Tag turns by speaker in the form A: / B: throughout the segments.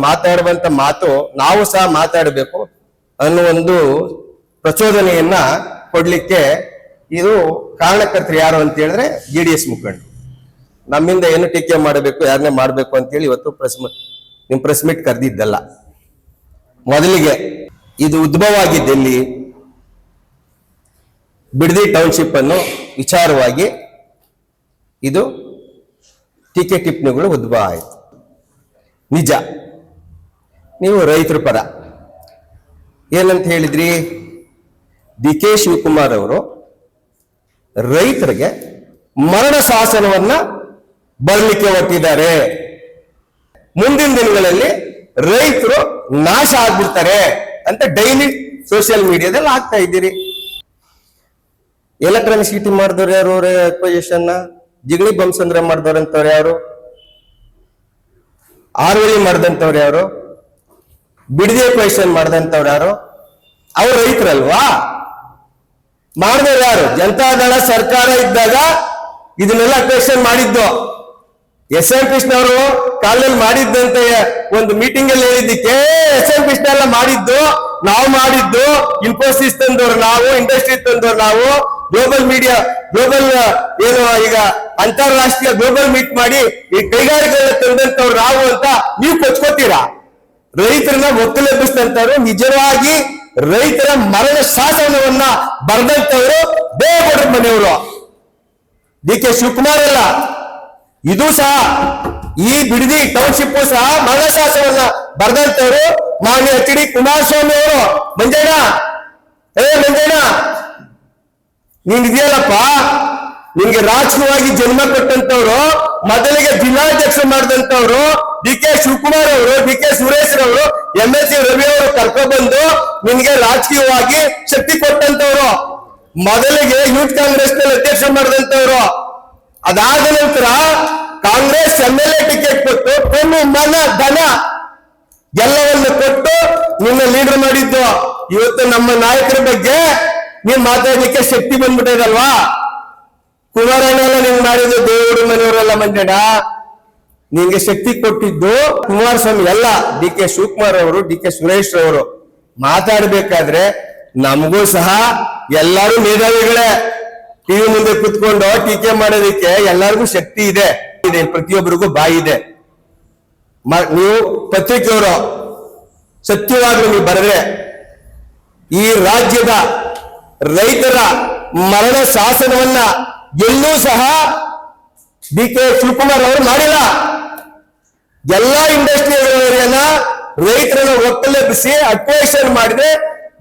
A: ಮಾತಾಡುವಂತ ಮಾತು ನಾವು ಸಹ ಮಾತಾಡಬೇಕು ಅನ್ನೋ ಒಂದು ಪ್ರಚೋದನೆಯನ್ನ ಕೊಡ್ಲಿಕ್ಕೆ ಇದು ಕಾರಣಕರ್ತರು ಯಾರು ಅಂತ ಹೇಳಿದ್ರೆ JDS ಮುಖಂಡರು. ನಮ್ಮಿಂದ ಏನು ಟೀಕೆ ಮಾಡಬೇಕು, ಯಾರನ್ನೇ ಮಾಡಬೇಕು ಅಂತೇಳಿ ಇವತ್ತು ನಿಮ್ ಪ್ರೆಸ್ ಮೀಟ್ ಕರೆದಿದ್ದಲ್ಲ. ಮೊದಲಿಗೆ ಇದು ಉದ್ಭವ ಆಗಿದ್ದೆಲ್ಲಿ, ಬಿಡದಿ ಟೌನ್ಶಿಪ್ ಅನ್ನು ವಿಚಾರವಾಗಿ ಇದು ಟೀಕೆ ಟಿಪ್ಪಣಿಗಳು ಉದ್ಭವ ಆಯಿತು. ನಿಜ, ನೀವು ರೈತರ ಪರ ಏನಂತ ಹೇಳಿದ್ರಿ? DK ಶಿವಕುಮಾರ್ ಅವರು ರೈತರಿಗೆ ಮರಣ ಶಾಸನವನ್ನ ಬರಲಿಕ್ಕೆ ಹೊರಟಿದ್ದಾರೆ, ಮುಂದಿನ ದಿನಗಳಲ್ಲಿ ರೈತರು ನಾಶ ಆಗ್ಬಿಡ್ತಾರೆ ಅಂತ ಡೈಲಿ ಸೋಷಿಯಲ್ ಮೀಡಿಯಾದಲ್ಲಿ ಆಗ್ತಾ ಇದ್ದೀರಿ. ಎಲೆಕ್ಟ್ರಾನಿಕ್ ಸಿಟಿ ಮಾಡಿದವ್ರು ಯಾರು? ಅಕ್ವಿಜಿಷನ್ ಜಿಗಣಿ ಬಂಸಂದ್ರ ಮಾಡಿದವ್ರಂತವ್ರು ಯಾರು? ಆರ್ವಳಿ ಮಾಡಿದಂಥವ್ರು ಯಾರು? ಬಿಡದಿ ಅಕ್ವಿಜಿಷನ್ ಮಾಡಿದಂಥವ್ರು ಯಾರು? ಅವ್ರು ರೈತರಲ್ವಾ? ಮಾಡಿದವ್ರು ಯಾರು? ಜನತಾದಳ ಸರ್ಕಾರ ಇದ್ದಾಗ ಇದನ್ನೆಲ್ಲ ಅಕ್ವಿಜಿಷನ್ ಮಾಡಿದ್ದು. SM ಕೃಷ್ಣ ಅವರು ಕಾಲದಲ್ಲಿ ಮಾಡಿದ್ದಂತ ಒಂದು ಮೀಟಿಂಗ್ ಅಲ್ಲಿ ಹೇಳಿದ್ದಕ್ಕೆ SM ಕೃಷ್ಣ ಎಲ್ಲ ಮಾಡಿದ್ದು ನಾವು ಮಾಡಿದ್ದು, ಇನ್ಫೋಸಿಸ್ ತಂದವ್ರು ನಾವು, ಇಂಡಸ್ಟ್ರಿ ತಂದವ್ರು ನಾವು, ಗ್ಲೋಬಲ್ ಮೀಡಿಯಾ ಗ್ಲೋಬಲ್ ಏನು ಈಗ ಅಂತಾರಾಷ್ಟ್ರೀಯ ಗ್ಲೋಬಲ್ ಮೀಟ್ ಮಾಡಿ ಈ ಕೈಗಾರಿಕೆಗಳನ್ನ ತಂದಂತವ್ರು ನಾವು ಅಂತ ನೀವು ಕೊಚ್ಕೋತೀರಾ? ರೈತರನ್ನ ಒಕ್ಕಲೆಬ್ಬಿಸಿದಂತವ್ರು, ನಿಜವಾಗಿ ರೈತರ ಮರಣ ಶಾಸನವನ್ನ ಬರೆದಂತವ್ರು ದೇವೇಗೌಡರ ಮನೆಯವರು, DK ಶಿವಕುಮಾರ್ ಅಲ್ಲ. ಇದು ಸಹ ಈ ಬಿಡದಿ ಟೌನ್ಶಿಪ್ ಸಹ ಮರಣ ಶಾಸನವನ್ನ ಬರೆದಂತವ್ರು ಮಾನ್ಯ HD ಕುಮಾರಸ್ವಾಮಿ ಅವರು. ಮಂಜಣ್ಣ, ಮಂಜಣ್ಣ, ನೀನ್ ಇದೆಯಲ್ಲಪ್ಪ, ನಿನ್ಗೆ ರಾಜಕೀಯವಾಗಿ ಜನ್ಮ ಕೊಟ್ಟಂತವ್ರು, ಮೊದಲಿಗೆ ಜಿಲ್ಲಾಧ್ಯಕ್ಷ ಮಾಡಿದಂತವ್ರು DK ಶಿವಕುಮಾರ್ ಅವರು, DK ಸುರೇಶ್ ಅವರು, MLC ರವಿ ಅವರು ಕರ್ಕೊಂಡ್ಬಂದು ನಿನ್ಗೆ ರಾಜಕೀಯವಾಗಿ ಶಕ್ತಿ ಕೊಟ್ಟಂತವ್ರು. ಮೊದಲಿಗೆ ಯೂತ್ ಕಾಂಗ್ರೆಸ್ ನಲ್ಲಿ ಅಧ್ಯಕ್ಷ ಮಾಡಿದಂತವ್ರು. ಅದಾದ ನಂತರ ಕಾಂಗ್ರೆಸ್ MLA ಟಿಕೆಟ್ ಕೊಟ್ಟು ಪೆನ್ನು ಮನ ಧನ ಎಲ್ಲವನ್ನು ಕೊಟ್ಟು ನಿನ್ನ ಲೀಡರ್ ಮಾಡಿದ್ದು. ಇವತ್ತು ನಮ್ಮ ನಾಯಕರ ಬಗ್ಗೆ ನೀನ್ ಮಾತಾಡ್ಲಿಕ್ಕೆ ಶಕ್ತಿ ಬಂದ್ಬಿಟ್ಟದಲ್ವಾ? ಕುಮಾರಣ್ಣ ಎಲ್ಲ ನೀನ್ ಮಾಡಿದ್ದು ದೇವರು ಮನೆಯವರೆಲ್ಲ ಮಂಜಣ್ಣ, ನಿನ್ಗೆ ಶಕ್ತಿ ಕೊಟ್ಟಿದ್ದು ಕುಮಾರಸ್ವಾಮಿ ಎಲ್ಲ. DK ಶಿವಕುಮಾರ್ ಅವರು, DK ಸುರೇಶ್ ಅವರು ಮಾತಾಡ್ಬೇಕಾದ್ರೆ ನಮಗೂ ಸಹ ಎಲ್ಲರೂ ಮೇಧಾವಿಗಳೇ. ಟಿವಿ ಮುಂದೆ ಕುತ್ಕೊಂಡು ಟೀಕೆ ಮಾಡೋದಕ್ಕೆ ಎಲ್ಲರಿಗೂ ಶಕ್ತಿ ಇದೆ, ಪ್ರತಿಯೊಬ್ಬರಿಗೂ ಬಾಯಿ ಇದೆ. ನೀವು ಪತ್ರಿಕೆಯವರು ಸತ್ಯವಾಗ್ಲೂ ನೀವು ಬರೆದ್ರೆ ಈ ರಾಜ್ಯದ ರೈತರ ಮರಣ ಶಾಸನವನ್ನ ಎಲ್ಲೂ ಸಹ DK ಶಿವಕುಮಾರ್ ಅವರು ಮಾಡಿಲ್ಲ. ಎಲ್ಲಾ ಇಂಡಸ್ಟ್ರಿಯನ್ನ ರೈತರನ್ನ ಒಕ್ಕಲೆಬ್ಬಿಸಿ ಅಕ್ವಿಜಿಷನ್ ಮಾಡಿದ್ರೆ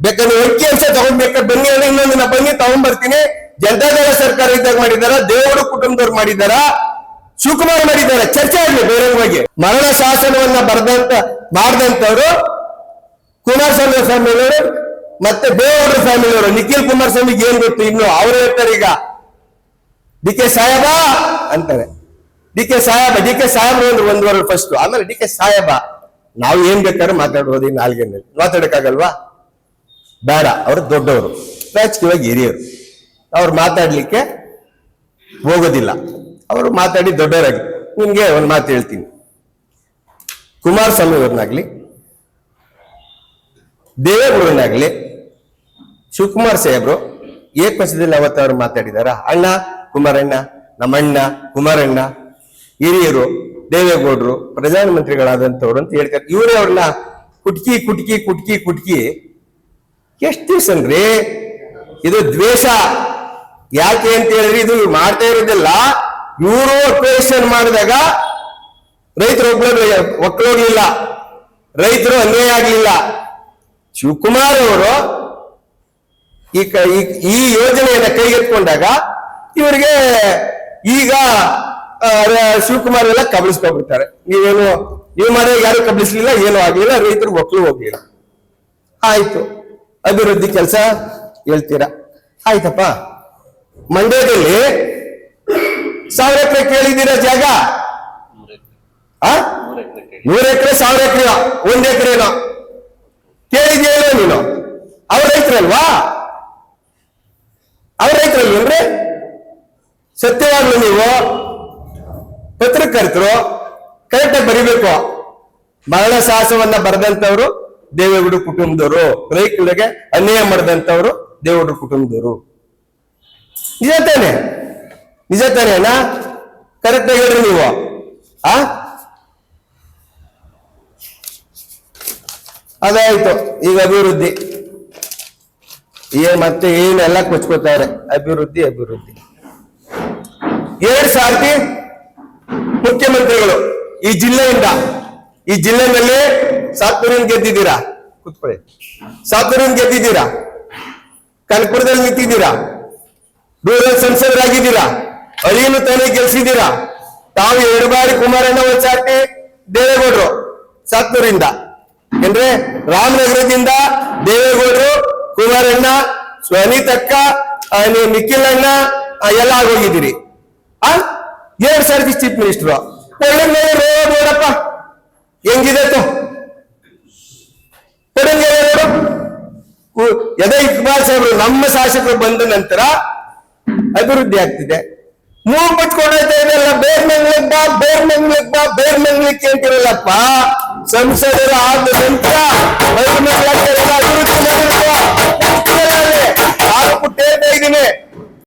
A: ಬೇಕಾದ್ರೆ ಅಂಶ ತಗೊಂಡ್ಬೇಕಾದ್ರೆ ಬನ್ನಿ, ಇನ್ನೊಂದಿನ ಬನ್ನಿ ತಗೊಂಡ್ಬರ್ತೀನಿ. ಜನತಾದಳ ಸರ್ಕಾರ ಇದ್ದಾಗ ಮಾಡಿದಾರ, ದೇವರು ಕುಟುಂಬದವ್ರು ಮಾಡಿದಾರ, ಶಿವಕುಮಾರ್ ಮಾಡಿದ್ದಾರೆ. ಚರ್ಚೆ ಆಗ್ಲಿ ಬೇರೆಯವಾಗಿ. ಮರಣ ಶಾಸನವನ್ನ ಮಾಡಿದಂತವ್ರು ಕುಮಾರಸ್ವಾಮಿ ಫ್ಯಾಮಿಲಿಯವರು ಮತ್ತೆ ದೇವೇಗೌಡರ ಫ್ಯಾಮಿಲಿಯವರು. ನಿಖಿಲ್ ಕುಮಾರಸ್ವಾಮಿಗೆ ಏನ್ ಗೊತ್ತು? ಇನ್ನು ಅವ್ರು ಹೇಳ್ತಾರೆ ಈಗ DK ಸಾಹೇಬ ಅಂತಾರೆ. DK ಸಾಹೇಬ್ ಒಂದು ವರ ಫಸ್ಟ್, ಆಮೇಲೆ DK ಸಾಹೇಬ. ನಾವು ಏನ್ ಬೇಕಾದ್ರೂ ಮಾತಾಡ್ಬೋದು ಈ ನಾಲ್ಗೆನಲ್ಲಿ, ಮಾತಾಡಕ್ಕಾಗಲ್ವಾ? ಬೇಡ, ಅವ್ರು ದೊಡ್ಡವರು, ರಾಜಕೀಯವಾಗಿ ಹಿರಿಯರು, ಅವ್ರು ಮಾತಾಡ್ಲಿಕ್ಕೆ ಹೋಗೋದಿಲ್ಲ. ಅವರು ಮಾತಾಡಿ ದೊಡ್ಡವರಾಗಿ. ನಿಮ್ಗೆ ಒಂದು ಮಾತು ಹೇಳ್ತೀನಿ, ಕುಮಾರಸ್ವಾಮಿ ಅವ್ರನ್ನಾಗ್ಲಿ, ದೇವೇಗೌಡರನ್ನಾಗ್ಲಿ, ಶಿವಕುಮಾರ್ ಸಾಹೇಬ್ರು ಏಕಪಕ್ಷದಲ್ಲಿ ಅವತ್ತವ್ರು ಮಾತಾಡಿದಾರ? ಅಣ್ಣ ಕುಮಾರಣ್ಣ, ನಮ್ಮಣ್ಣ ಕುಮಾರಣ್ಣ, ಹಿರಿಯರು, ದೇವೇಗೌಡರು ಪ್ರಧಾನಮಂತ್ರಿಗಳಾದಂಥವ್ರು ಅಂತ ಹೇಳ್ತಾರೆ. ಇವರೇ ಅವ್ರನ್ನ ಕುಟ್ಕಿ ಕುಟ್ಕಿ ಕುಟ್ಕಿ ಕುಟ್ಕಿ ಎಷ್ಟು ದಿವ್ಸನ್ರಿ? ಇದು ದ್ವೇಷ. ಯಾಕೆ ಅಂತ ಹೇಳಿದ್ರೆ ಇದು ಮಾಡ್ತಾ ಇರೋದಿಲ್ಲ. ಇವರು ಅಕ್ವಿಜಿಷನ್ ಮಾಡಿದಾಗ ರೈತರು ಒಕ್ಕಲೋಗ್ಲಿಲ್ಲ, ರೈತರು ಅನ್ಯಾಯ ಆಗ್ಲಿಲ್ಲ. ಶಿವಕುಮಾರ್ ಅವರು ಈ ಯೋಜನೆಯನ್ನ ಕೈಗೆತ್ಕೊಂಡಾಗ ಇವರಿಗೆ ಈಗ ಶಿವಕುಮಾರ್ ಎಲ್ಲ ಕಬಳಿಸ್ಕೊಂಡ್ಬಿಡ್ತಾರೆ. ನೀವು ಮನೆಗೆ ಯಾರು ಕಬಳಿಸ್ಲಿಲ್ಲ, ಏನೂ ಆಗ್ಲಿಲ್ಲ, ರೈತರು ಒಕ್ಕಲು ಹೋಗ್ಲಿಲ್ಲ. ಆಯ್ತು, ಅಭಿವೃದ್ಧಿ ಕೆಲಸ ಹೇಳ್ತೀರಾ, ಆಯ್ತಪ್ಪ. ಮಂಡ್ಯದಲ್ಲಿ 1000 ಎಕರೆ ಕೇಳಿದ್ದೀರಾ ಜಾಗ? 100 ಎಕರೆ 1000 ಎಕರೆ 1 ಎಕರೆನೋ ಕೇಳಿದ್ಯೇನೋ ನೀನು? ಅವ್ರ ರೈತರಲ್ವಾ? ಅವ್ರ ರೈತರಲ್ವೇನ್ರಿ? ಸತ್ಯವಾಗ್ಲು ನೀವು ಪತ್ರಕರ್ತರು ಕರೆಕ್ಟಾಗಿ ಬರಿಬೇಕು. ಮರಣ ಸಾಹಸವನ್ನ ಬರೆದಂತವ್ರು ದೇವೇಗೌಡ ಕುಟುಂಬದವರು, ರೈತರಿಗೆ ಅನ್ಯಾಯ ಮಾಡಿದಂತವ್ರು ದೇವೇಗೌಡ ಕುಟುಂಬದವರು. ನಿಜ ತಾನೆ? ನಿಜ ತಾನೇನಾ? ಕರೆಕ್ಟ್ ಆಗಿ ಹೇಳ್ರಿ ನೀವು. ಅದಾಯ್ತು. ಈಗ ಅಭಿವೃದ್ಧಿ ಮತ್ತೆ ಏನೆಲ್ಲ ಕೊಚ್ಕೋತಾರೆ. ಅಭಿವೃದ್ಧಿ ಅಭಿವೃದ್ಧಿ. 2 ಸಾರ್ತಿ ಮುಖ್ಯಮಂತ್ರಿಗಳು ಈ ಜಿಲ್ಲೆಯಿಂದ, ಈ ಜಿಲ್ಲೆನಲ್ಲಿ ಸಾತೂರಿನ ಗೆದ್ದಿದ್ದೀರಾ, ಕೂತ್ಕೊಳ್ಳಿ, ಸಾತೂರಿನ ಗೆದ್ದಿದ್ದೀರಾ, ಕನಕಪುರದಲ್ಲಿ ನಿಂತಿದ್ದೀರಾ, ರೂರಲ್ ಸಂಸದರಾಗಿದ್ದೀರಾ, ಅಳಿಯಲು ತಾನೇ ಗೆಲ್ಸಿದ್ದೀರಾ. ತಾವು 2 ಬಾರಿ ಕುಮಾರಣ್ಣ ಒಂದ್ಸಾರ್ತಿ ದೇವೇಗೌಡರು ಸಾತೂರಿಂದ, ಅಂದ್ರೆ ರಾಮನಗರದಿಂದ ದೇವೇಗೌಡರು, ಕುಮಾರಣ್ಣ, ಸ್ವನೀತಕ್ಕ, ನಿಖಿಲ್ ಅಣ್ಣ ಎಲ್ಲ ಆಗೋಗಿದ್ದೀರಿ. 2 ಸಾರ್ತಿ ಚೀಫ್ ಮಿನಿಸ್ಟರ್. ಒಳ್ಳೆ ರೋಡ್ ನೋಡಪ್ಪ ಹೆಂಗಿದೆ ಕೊಡಂಗೆರೆ ರೋಡು. ಯದೇ ಇಕ್ಬಾಲ್ ಸಾಹೇಬ್ರು ನಮ್ಮ ಶಾಸಕರು ಬಂದ ನಂತರ ಅಭಿವೃದ್ಧಿ ಆಗ್ತಿದೆ. ಮೂಗು ಮುಚ್ಕೊಂಡೈತೆ ಇದೆಲ್ಲ. ಬೇರ್ಮಂಗ್ಲಕ್ ಬಾ, ಬೇರ್ಮಂಗ್ಲಕ್ ಬಾ, ಬೇರ್ಮಂಗ್ಲಕ್ಕೆ ಅಂತಿರಲ್ಲಪ್ಪ. ಸಂಸದರು ಆದ ನಂತರ